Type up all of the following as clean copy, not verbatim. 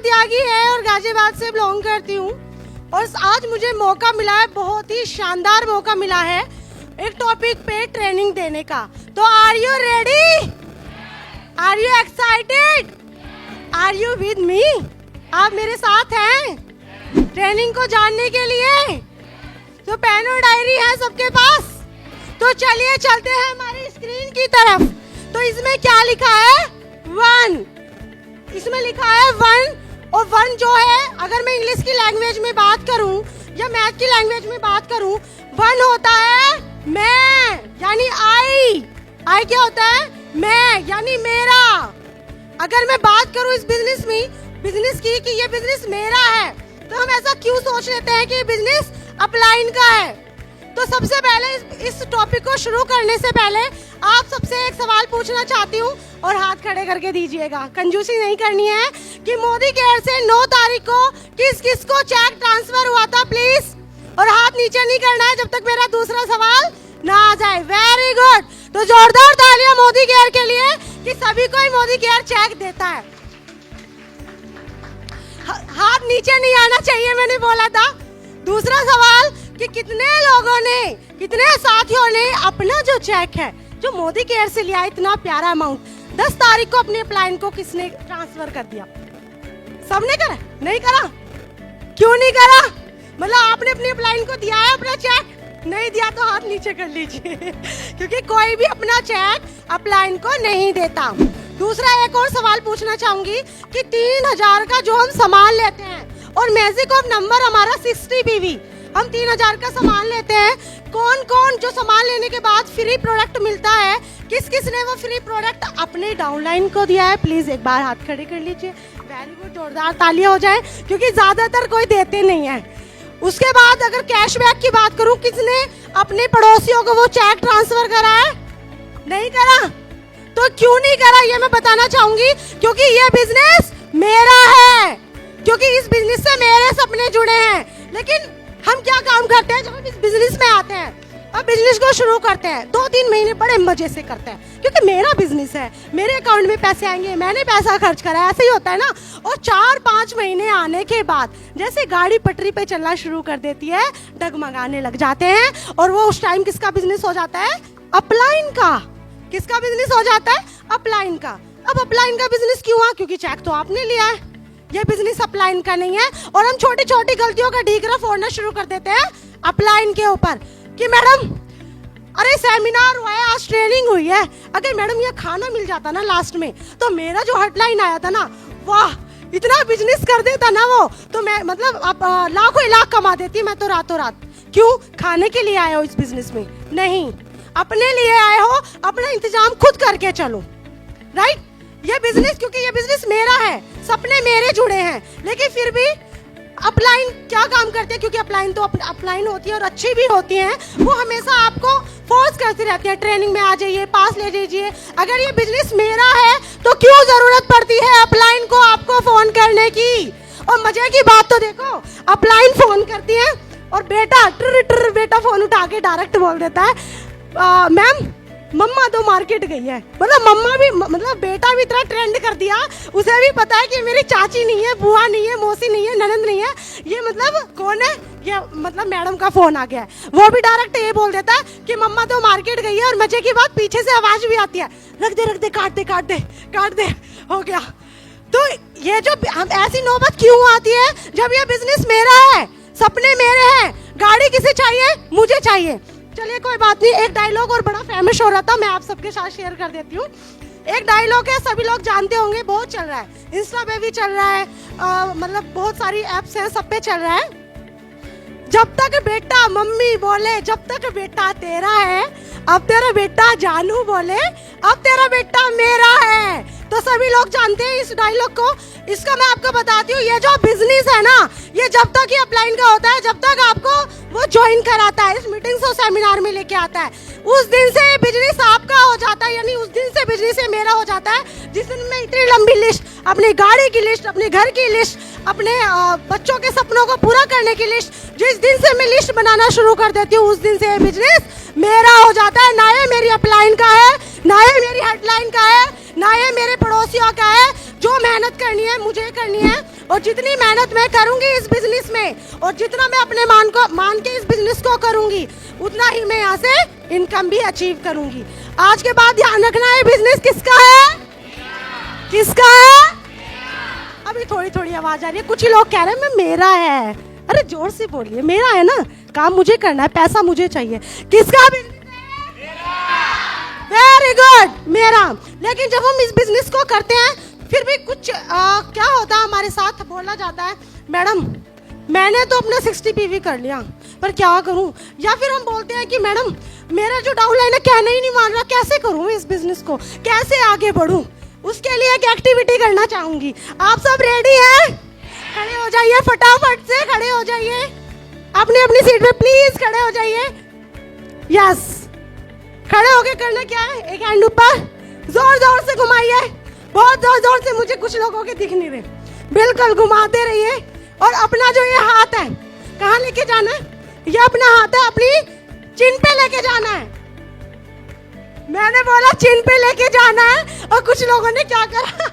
त्यागी है और गाजियाबाद से बिलोंग करती हूँ। और आज मुझे मौका मिला है, बहुत ही शानदार मौका मिला है एक टॉपिक पे ट्रेनिंग देने का। तो are you ready? Are you excited? Are you with me? आप मेरे साथ हैं ट्रेनिंग को जानने के लिए? तो पेन और डायरी है सबके पास? तो चलिए चलते हैं हमारी स्क्रीन की तरफ। तो इसमें क्या लिखा है? 1। इसमें लिखा है 1, और 1 जो है, अगर मैं इंग्लिश की लैंग्वेज में बात करूं या मैथ की लैंग्वेज में बात करूं, 1 होता है मैं, यानी आई। आई क्या होता है? मैं, यानी मेरा। अगर मैं बात करूं इस बिजनेस की कि ये बिजनेस मेरा है, तो हम ऐसा क्यों सोच लेते हैं कि ये बिजनेस अपलाइन का है? तो सबसे पहले इस टॉपिक को शुरू करने से पहले आप सबसे एक सवाल पूछना चाहती हूँ, और हाथ खड़े करके दीजिएगा, कंजूसी नहीं करनी है, कि मोदी केयर से 9 तारीख को किस किस को चेक ट्रांसफर हुआ था प्लीज? और हाथ नीचे नहीं करना है जब तक मेरा दूसरा सवाल ना आ जाए। Very good. तो जोरदार तालियां मोदी केयर के लिए कि सभी को ही मोदी केयर चेक देता है। हाथ नीचे नहीं आना चाहिए, मैंने बोला था। दूसरा सवाल कि कितने साथियों ने अपना जो चेक है जो मोदी केयर से लिया, इतना प्यारा अमाउंट, 10 तारीख को अपने अपलाइन को किसने ट्रांसफर कर दिया? सबने करा? नहीं करा? क्यों नहीं करा? मतलब आपने अपनी अपलाइन को दिया है अपना चेक? नहीं दिया तो हाथ नीचे कर लीजिए क्योंकि कोई भी अपना चेक अपलाइन को नहीं देता। दूसरा एक और सवाल पूछना चाहूंगी कि 3000 का जो हम सामान लेते हैं, और मैजिक ऑफ नंबर हमारा 60 PV, हम 3000 का सामान लेते हैं, कौन कौन जो सामान लेने के बाद फ्री प्रोडक्ट मिलता है, किस किस ने वो फ्री प्रोडक्ट अपने डाउनलाइन को दिया है? प्लीज एक बार हाथ खड़े कर लीजिए। वेरी गुड, जोरदार तालियां हो जाए, क्योंकि ज्यादातर कोई देते नहीं है। उसके बाद अगर कैशबैक की बात करूं, किसने अपने पड़ोसियों को वो चेक ट्रांसफर करा है? नहीं करा? तो क्यों नहीं करा ये मैं बताना चाहूंगी, क्योंकि ये बिजनेस मेरा है, क्योंकि इस बिजनेस से मेरे सपने जुड़े हैं। लेकिन हम क्या काम करते हैं जब हम इस बिजनेस में आते हैं? अब बिजनेस को शुरू करते हैं, 2-3 महीने बड़े मजे से करते हैं, क्योंकि मेरा बिजनेस है, मेरे अकाउंट में पैसे आएंगे, मैंने पैसा खर्च करा है, ऐसे ही होता है ना। और 4-5 महीने आने के बाद जैसे गाड़ी पटरी पे चलना शुरू कर देती है, डगमगाने लग जाते हैं, और वो उस टाइम किसका बिजनेस हो जाता है? अपलाइन का। किसका बिजनेस हो जाता है? अपलाइन का। अब अपलाइन का बिजनेस क्यों हुआ? क्योंकि चेक तो आपने लिया है, ये बिजनेस अपलाइन का नहीं है। और हम छोटी छोटी गलतियों का ढीकरा फोड़ना शुरू कर देते हैं अपलाइन के ऊपर, कि मैडम अरे सेमिनार हुआ है, आज ट्रेनिंग हुई है, अगर मैडम ये खाना मिल जाता ना लास्ट में, तो मेरा जो हेडलाइन आया था ना, वाह, इतना बिजनेस कर देता ना वो, तो मैं मतलब अब लाखों लाख कमा देती मैं तो रातों रात। क्यों? खाने के लिए आए हो इस बिजनेस में? नहीं, अपने लिए आए हो, अपना इंतजाम खुद करके चलो, राइट? ये बिजनेस, क्योंकि ये बिजनेस मेरा है, सपने मेरे जुड़े हैं, लेकिन फिर भी अपलाइन क्या काम करते हैं? क्योंकि अपलाइन तो अपलाइन होती है और अच्छी भी होती हैं, वो हमेशा आपको फोर्स करती रहती है, ट्रेनिंग में आ जाइए, पास ले लीजिए। अगर ये बिजनेस मेरा है तो क्यों जरूरत पड़ती है अपलाइन को आपको फोन करने की? और मजे की बात तो देखो, अपलाइन फोन करती है और बेटा बेटा फोन उठा के डायरेक्ट बोल देता है, मैम मम्मा तो मार्केट गई है। मतलब मम्मा भी, मतलब बेटा भी इतना ट्रेंड कर दिया, उसे भी पता है कि मेरी चाची नहीं है, बुआ नहीं है, मौसी नहीं है, ननंद नहीं है, ये मतलब कौन है? ये मतलब मैडम का फोन आ गया है। वो भी डायरेक्ट ये बोल देता है कि मम्मा तो मार्केट गई है, और मजे की बात पीछे से आवाज भी आती है, रख दे काट दे, हो गया। तो ये जो ऐसी नौबत क्यों आती है? जब ये बिजनेस मेरा है, सपने मेरे हैं, गाड़ी किसे चाहिए? मुझे चाहिए। चलिए कोई बात नहीं, एक डायलॉग और बड़ा फेमस हो रहा था, मैं आप सबके साथ शेयर कर देती हूँ। एक डायलॉग है, सभी लोग जानते होंगे, बहुत चल रहा है, इंस्टा पे भी चल रहा है, मतलब बहुत सारी एप्स हैं, सब पे चल रहा है। जब तक बेटा मम्मी बोले, जब तक बेटा तेरा है, अब तेरा बेटा जानू बोले, अब तेरा बेटा मेरा है। तो सभी लोग जानते हैं इस डायलॉग को। इसका मैं आपको बताती हूँ, ये जो बिजनेस है ना, ये जब तक ये अपलाइन का होता है, जब तक आपको वो ज्वाइन कराता है, इस मीटिंग्स और सेमिनार में लेके आता है, उस दिन से ये बिजनेस आपका हो जाता है, यानी उस दिन से बिजनेस ये मेरा हो जाता है। जिस दिन मैं इतनी लंबी लिस्ट, अपनी गाड़ी की लिस्ट, अपने घर की लिस्ट, अपने बच्चों के सपनों को पूरा करने की लिस्ट, जिस दिन से मैं लिस्ट बनाना शुरू कर देती हूँ, उस दिन से ये बिजनेस मेरा हो जाता है। ना ये मेरी अपलाइन का है, ना ये मेरी हेडलाइन का है, ना ये मेरे पड़ोसियों का है। जो मेहनत करनी है मुझे करनी है, और जितनी मेहनत मैं करूंगी इस बिजनेस में और जितना मैं अपने मान के इस बिजनेस को करूंगी उतना ही मैं यहाँ से इनकम भी अचीव करूंगी। आज के बाद ध्यान रखना है बिजनेस किसका है, किसका है। अभी थोड़ी थोड़ी आवाज आ रही है, कुछ ही लोग कह रहे हैं मैं मेरा है। अरे जोर से बोलिए, मेरा है ना, काम मुझे करना है, पैसा मुझे चाहिए। किसका बिजनेस है? वेरी गुड, मेरा। लेकिन जब हम इस बिजनेस को करते हैं फिर भी कुछ क्या होता है हमारे साथ, बोला जाता है मैडम मैंने तो अपना 60 PV कर लिया पर क्या करूं, या फिर हम बोलते हैं कि मैडम मेरा जो डाउनलाइन है कहना ही नहीं मान रहा, कैसे करूं इस बिजनेस को, कैसे आगे बढ़ूं। उसके लिए एक एक्टिविटी करना चाहूंगी। आप सब रेडी हैं? खड़े हो जाइए, फटाफट से खड़े हो जाइए, अपनी अपनी सीट पे प्लीज खड़े हो जाइए। यस, खड़े होके करना क्या है, एक हैंड ऊपर, जोर जोर से घुमाइए, बहुत जोर जोर से, मुझे कुछ लोगों के दिख नहीं रहे, बिल्कुल घुमाते रहिए। और अपना जो ये हाथ है कहाँ लेके जाना है, ये अपना हाथ है अपनी चिन पे लेके जाना है। मैंने बोला चिन पे लेके जाना है और कुछ लोगों ने क्या करा,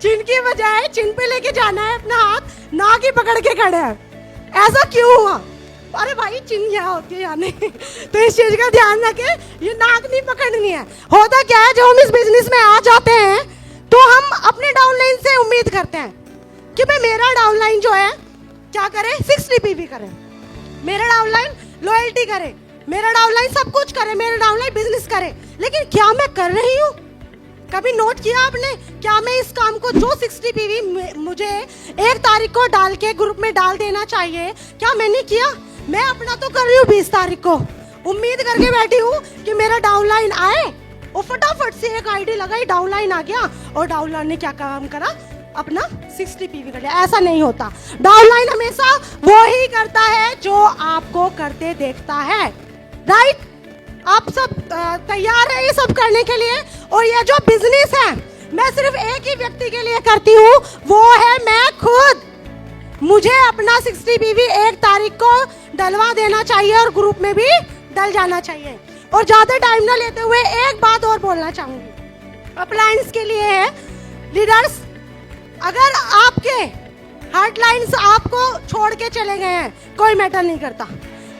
चिन की बजाय चिन पे लेके जाना है अपना हाथ, नाक ही पकड़ के खड़े हैं। ऐसा क्यों हुआ? अरे भाई चिन यहाँ होती है या नहीं तो इस चीज का ध्यान रखें, ये नाक नहीं पकड़नी है। होता क्या है, जब हम इस बिजनेस में आ जाते हैं तो हम अपने डाउनलाइन से उम्मीद करते हैं कि भाई मेरा डाउनलाइन जो है क्या करे, 60 PV करे, मेरा डाउनलाइन लॉयल्टी करे, मेरा डाउनलाइन सब कुछ करे, मेरा डाउनलाइन बिजनेस करे। लेकिन क्या मैं कर रही हूँ? कभी नोट किया आपने, क्या मैं इस काम को जो 60 PV मुझे 1 तारीख को डाल के ग्रुप में डाल देना चाहिए, क्या मैंने किया? मैं अपना तो कर रही हूँ 20 तारीख को, उम्मीद करके बैठी हूँ कि मेरा डाउनलाइन आए और फटाफट से एक आईडी लगाई, डाउनलाइन आ गया और डाउनलाइन ने क्या काम करा, अपना 60 PV कर लिया। ऐसा नहीं होता, डाउनलाइन हमेशा वो ही करता है जो आपको करते देखता है। राइट? आप सब तैयार है ये सब करने के लिए? और ये जो बिजनेस है मैं सिर्फ एक ही व्यक्ति के लिए करती हूँ, वो है मैं खुद। मुझे अपना 60 PV 1 तारीख को डलवा देना चाहिए और ग्रुप में भी डल जाना चाहिए। और ज्यादा टाइम ना लेते हुए एक बात और बोलना चाहूंगी, अप्लायंस के लिए है लीडर्स, अगर आपके हार्डलाइंस आपको छोड़ के चले गए हैं कोई मैटर नहीं करता,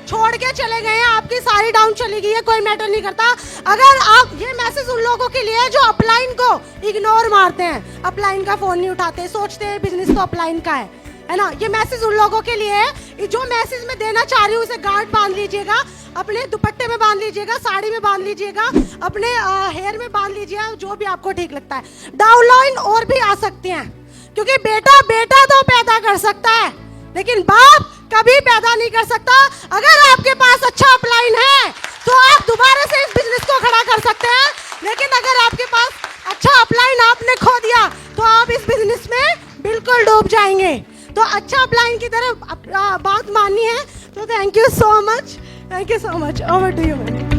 छोड़ के चले गए हैं, आपकी सारी डाउन चली गई है, कोई मैटर नहीं करता। अगर आप, ये मैसेज उन लोगों के लिए जो अपलाइन को इग्नोर मारते हैं, अपलाइन का फोन नहीं उठाते, सोचते हैं बिजनेस तो अपलाइन का है ना, ये मैसेज उन लोगों के लिए है। जो मैसेज मैं देना चाह रही हूँ उसे गार्ड बांध लीजिएगा, अपने दुपट्टे में बांध लीजिएगा, साड़ी में बांध लीजिएगा, अपने हेयर में बांध लीजिएगा, जो भी आपको ठीक लगता है। डाउनलाइन और भी आ सकते हैं, क्योंकि बेटा बेटा तो पैदा कर सकता है लेकिन बाप कभी पैदा नहीं कर सकता। अगर आपके पास अच्छा अपलाइन है तो आप दोबारा से इस बिजनेस को खड़ा कर सकते हैं, लेकिन अगर आपके पास अच्छा अपलाइन आपने खो दिया तो आप इस बिजनेस में बिल्कुल डूब जाएंगे। तो अच्छा अपलाइन की तरफ बात माननी है तो thank you so much, over to you.